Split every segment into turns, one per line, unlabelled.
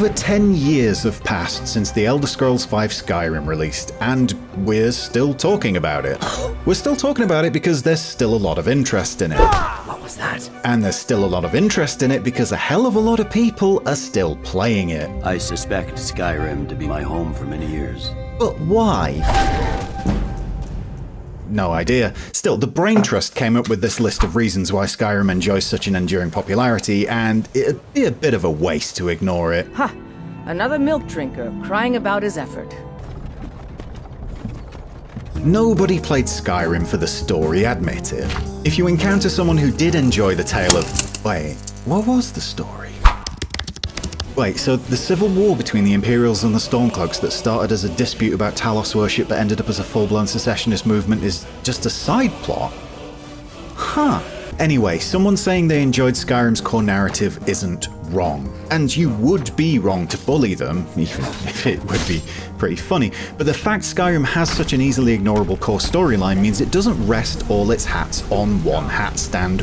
Over 10 years have passed since the Elder Scrolls V Skyrim released, and we're still talking about it. We're still talking about it because there's still a lot of interest in it.
What was that?
And there's still a lot of interest in it because a hell of a lot of people are still playing it.
I suspect Skyrim to be my home for many years.
But why? No idea. Still, the Brain Trust came up with this list of reasons why Skyrim enjoys such an enduring popularity, and it'd be a bit of a waste to ignore it.
Ha! Another milk drinker crying about his effort.
Nobody played Skyrim for the story, admit it. If you encounter someone who did enjoy the tale of... Wait, what was the story? Wait, so the civil war between the Imperials and the Stormcloaks that started as a dispute about Talos worship but ended up as a full-blown secessionist movement is just a side plot? Huh. Anyway, someone saying they enjoyed Skyrim's core narrative isn't wrong. And you would be wrong to bully them, even if it would be pretty funny. But the fact Skyrim has such an easily ignorable core storyline means it doesn't rest all its hats on one hat stand.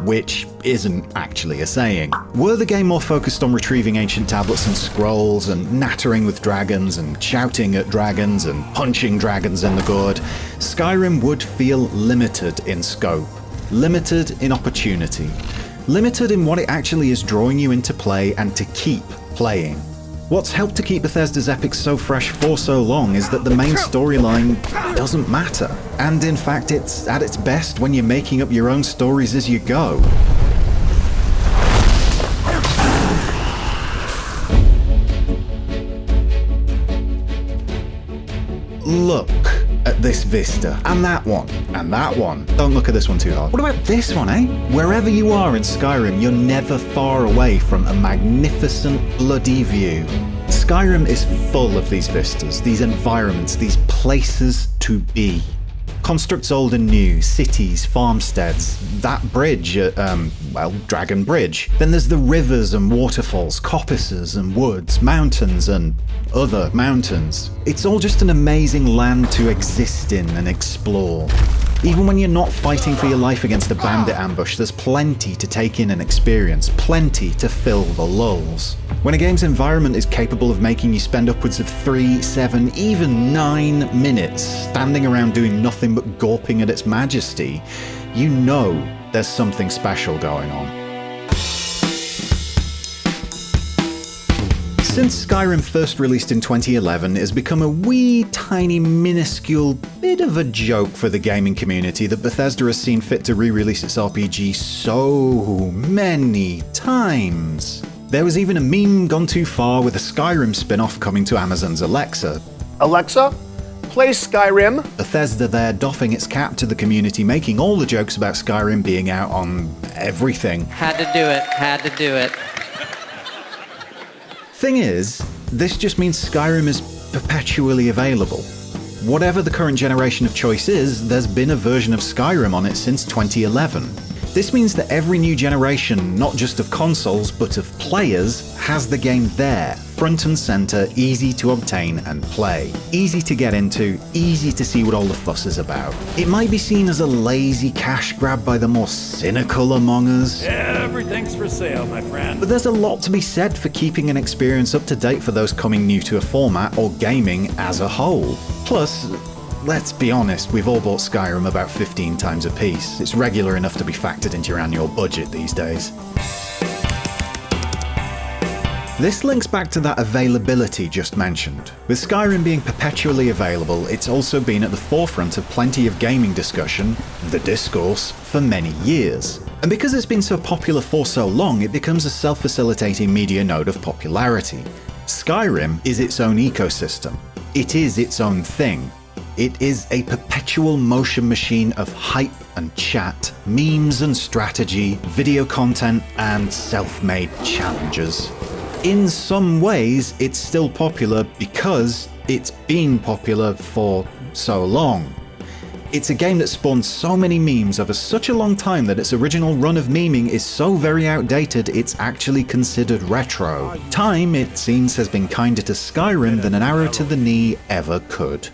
Which isn't actually a saying. Were the game more focused on retrieving ancient tablets and scrolls, and nattering with dragons, and shouting at dragons, and punching dragons in the gourd, Skyrim would feel limited in scope, limited in opportunity, limited in what it actually is drawing you into play and to keep playing. What's helped to keep Bethesda's epics so fresh for so long is that the main storyline doesn't matter. And in fact, it's at its best when you're making up your own stories as you go. Look at this vista, and that one, and that one. Don't look at this one too hard. What about this one, eh? Wherever you are in Skyrim, you're never far away from a magnificent bloody view. Skyrim is full of these vistas, these environments, these places to be. Constructs old and new, cities, farmsteads, that bridge at, Dragon Bridge. Then there's the rivers and waterfalls, coppices and woods, mountains and other mountains. It's all just an amazing land to exist in and explore. Even when you're not fighting for your life against a bandit ambush, there's plenty to take in and experience, plenty to fill the lulls. When a game's environment is capable of making you spend upwards of 3, 7, even 9 minutes standing around doing nothing but gawping at its majesty, you know there's something special going on. Since Skyrim first released in 2011, it has become a wee, tiny, minuscule bit of a joke for the gaming community that Bethesda has seen fit to re-release its RPG so many times. There was even a meme gone too far with a Skyrim spin-off coming to Amazon's Alexa.
Alexa, play Skyrim.
Bethesda there doffing its cap to the community, making all the jokes about Skyrim being out on everything.
Had to do it.
Thing is, this just means Skyrim is perpetually available. Whatever the current generation of choice is, there's been a version of Skyrim on it since 2011. This means that every new generation, not just of consoles, but of players, has the game there, front and center, easy to obtain and play. Easy to get into, easy to see what all the fuss is about. It might be seen as a lazy cash grab by the more cynical among us.
Everything's for sale, my friend.
But there's a lot to be said for keeping an experience up to date for those coming new to a format or gaming as a whole. Plus, let's be honest, we've all bought Skyrim about 15 times a piece. It's regular enough to be factored into your annual budget these days. This links back to that availability just mentioned. With Skyrim being perpetually available, it's also been at the forefront of plenty of gaming discussion, the discourse, for many years. And because it's been so popular for so long, it becomes a self-facilitating media node of popularity. Skyrim is its own ecosystem. It is its own thing. It is a perpetual motion machine of hype and chat, memes and strategy, video content, and self-made challenges. In some ways, it's still popular because it's been popular for so long. It's a game that spawned so many memes over such a long time that its original run of memeing is so very outdated it's actually considered retro. Time, it seems, has been kinder to Skyrim than an arrow to the knee ever could.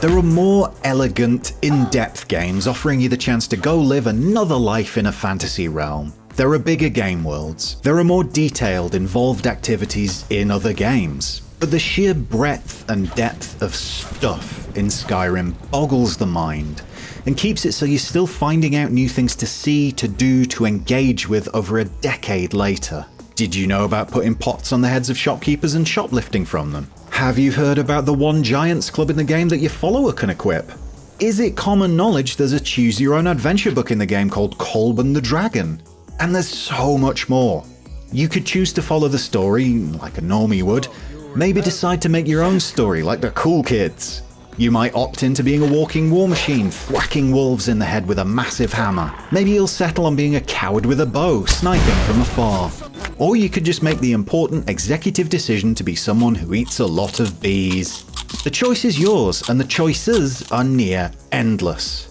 There are more elegant, in-depth games offering you the chance to go live another life in a fantasy realm. There are bigger game worlds. There are more detailed, involved activities in other games. But the sheer breadth and depth of stuff in Skyrim boggles the mind and keeps it so you're still finding out new things to see, to do, to engage with over a decade later. Did you know about putting pots on the heads of shopkeepers and shoplifting from them? Have you heard about the One Giants Club in the game that your follower can equip? Is it common knowledge there's a choose-your-own-adventure book in the game called Kolben the Dragon? And there's so much more. You could choose to follow the story, like a normie would, maybe decide to make your own story, like the cool kids. You might opt into being a walking war machine, thwacking wolves in the head with a massive hammer. Maybe you'll settle on being a coward with a bow, sniping from afar. Or you could just make the important executive decision to be someone who eats a lot of bees. The choice is yours, and the choices are near endless.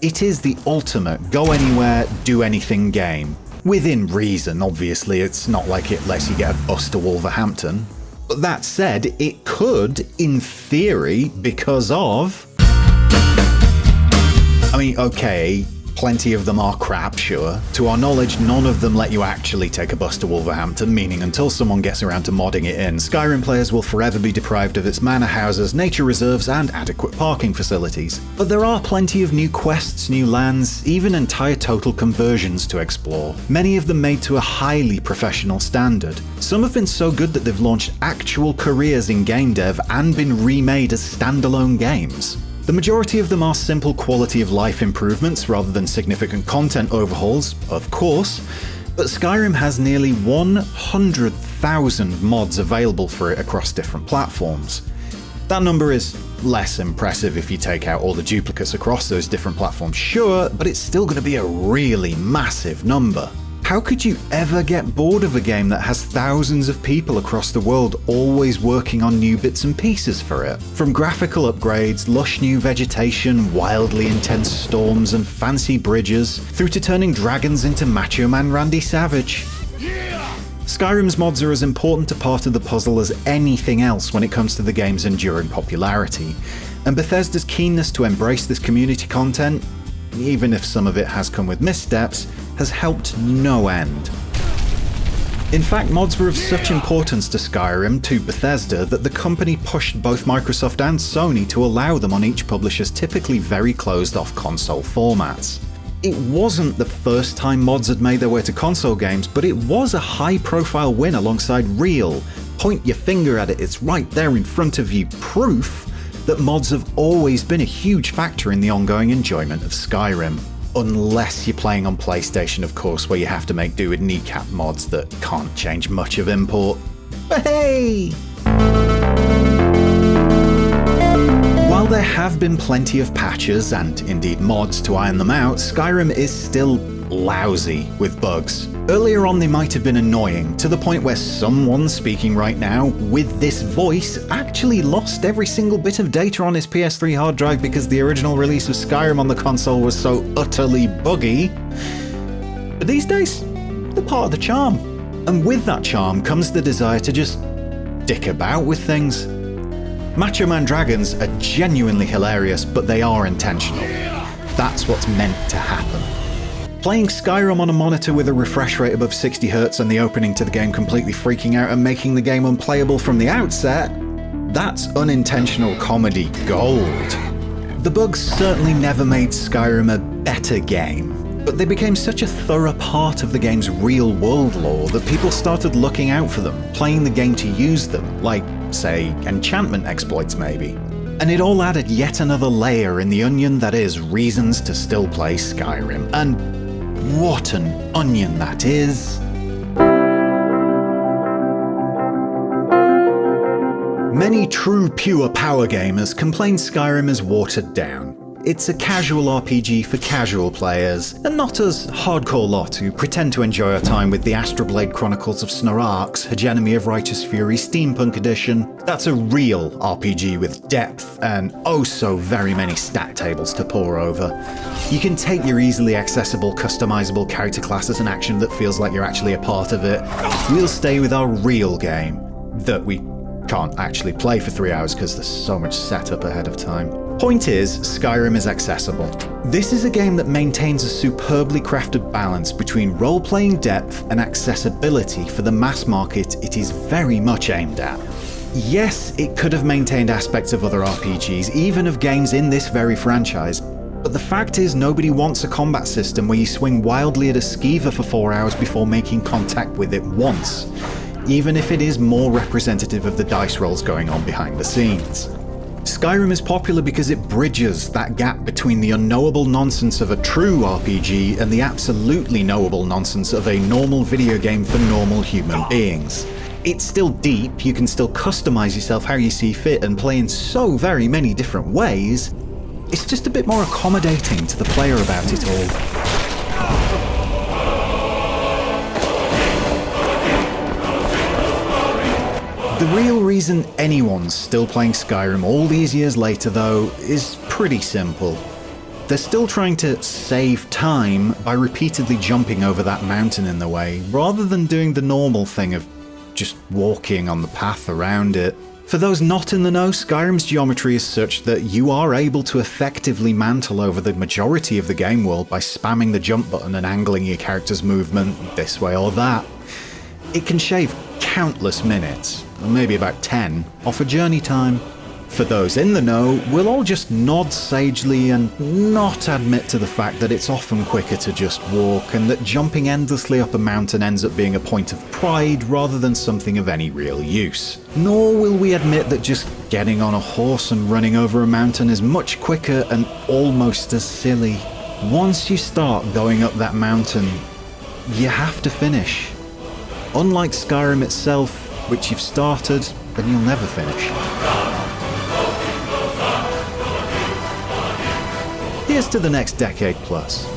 It is the ultimate go anywhere, do anything game. Within reason, obviously, it's not like it lets you get a bus to Wolverhampton. But that said, it could, in theory, because of... I mean, okay, plenty of them are crap, sure. To our knowledge, none of them let you actually take a bus to Wolverhampton, meaning until someone gets around to modding it in, Skyrim players will forever be deprived of its manor houses, nature reserves, and adequate parking facilities. But there are plenty of new quests, new lands, even entire total conversions to explore, many of them made to a highly professional standard. Some have been so good that they've launched actual careers in game dev and been remade as standalone games. The majority of them are simple quality of life improvements rather than significant content overhauls, of course, but Skyrim has nearly 100,000 mods available for it across different platforms. That number is less impressive if you take out all the duplicates across those different platforms, sure, but it's still going to be a really massive number. How could you ever get bored of a game that has thousands of people across the world always working on new bits and pieces for it? From graphical upgrades, lush new vegetation, wildly intense storms and fancy bridges, through to turning dragons into Macho Man Randy Savage. Skyrim's mods are as important a part of the puzzle as anything else when it comes to the game's enduring popularity, and Bethesda's keenness to embrace this community content, even if some of it has come with missteps, has helped no end. In fact, mods were of such importance to Skyrim, to Bethesda, that the company pushed both Microsoft and Sony to allow them on each publisher's typically very closed-off console formats. It wasn't the first time mods had made their way to console games, but it was a high-profile win alongside real, point your finger at it, it's right there in front of you, proof that mods have always been a huge factor in the ongoing enjoyment of Skyrim. Unless you're playing on PlayStation, of course, where you have to make do with kneecap mods that can't change much of import. But hey! While there have been plenty of patches, and indeed mods, to iron them out, Skyrim is still lousy with bugs. Earlier on they might have been annoying, to the point where someone speaking right now, with this voice, actually lost every single bit of data on his PS3 hard drive because the original release of Skyrim on the console was so utterly buggy. But these days, they're part of the charm. And with that charm comes the desire to just dick about with things. Macho Man dragons are genuinely hilarious, but they are intentional. That's what's meant to happen. Playing Skyrim on a monitor with a refresh rate above 60Hz and the opening to the game completely freaking out and making the game unplayable from the outset, that's unintentional comedy gold. The bugs certainly never made Skyrim a better game, but they became such a thorough part of the game's real-world lore that people started looking out for them, playing the game to use them, like, say, enchantment exploits maybe. And it all added yet another layer in the onion that is reasons to still play Skyrim. And what an onion that is! Many true pure power gamers complain Skyrim is watered down. It's a casual RPG for casual players, and not us hardcore lot who pretend to enjoy our time with the Astroblade Chronicles of Snorark's Hegemony of Righteous Fury Steampunk Edition. That's a real RPG with depth and oh so very many stat tables to pore over. You can take your easily accessible, customizable character class as an action that feels like you're actually a part of it. We'll stay with our real game, that we can't actually play for 3 hours because there's so much setup ahead of time. Point is, Skyrim is accessible. This is a game that maintains a superbly crafted balance between role-playing depth and accessibility for the mass market it is very much aimed at. Yes, it could have maintained aspects of other RPGs, even of games in this very franchise, but the fact is nobody wants a combat system where you swing wildly at a skeever for 4 hours before making contact with it once, even if it is more representative of the dice rolls going on behind the scenes. Skyrim is popular because it bridges that gap between the unknowable nonsense of a true RPG and the absolutely knowable nonsense of a normal video game for normal human beings. It's still deep, you can still customize yourself how you see fit and play in so very many different ways. It's just a bit more accommodating to the player about it all. The real reason anyone's still playing Skyrim all these years later, though, is pretty simple. They're still trying to save time by repeatedly jumping over that mountain in the way, rather than doing the normal thing of just walking on the path around it. For those not in the know, Skyrim's geometry is such that you are able to effectively mantle over the majority of the game world by spamming the jump button and angling your character's movement this way or that. It can shave countless minutes, or maybe about 10, off a journey time. For those in the know, we'll all just nod sagely and not admit to the fact that it's often quicker to just walk, and that jumping endlessly up a mountain ends up being a point of pride rather than something of any real use. Nor will we admit that just getting on a horse and running over a mountain is much quicker and almost as silly. Once you start going up that mountain, you have to finish. Unlike Skyrim itself, which you've started and you'll never finish. Here's to the next decade plus.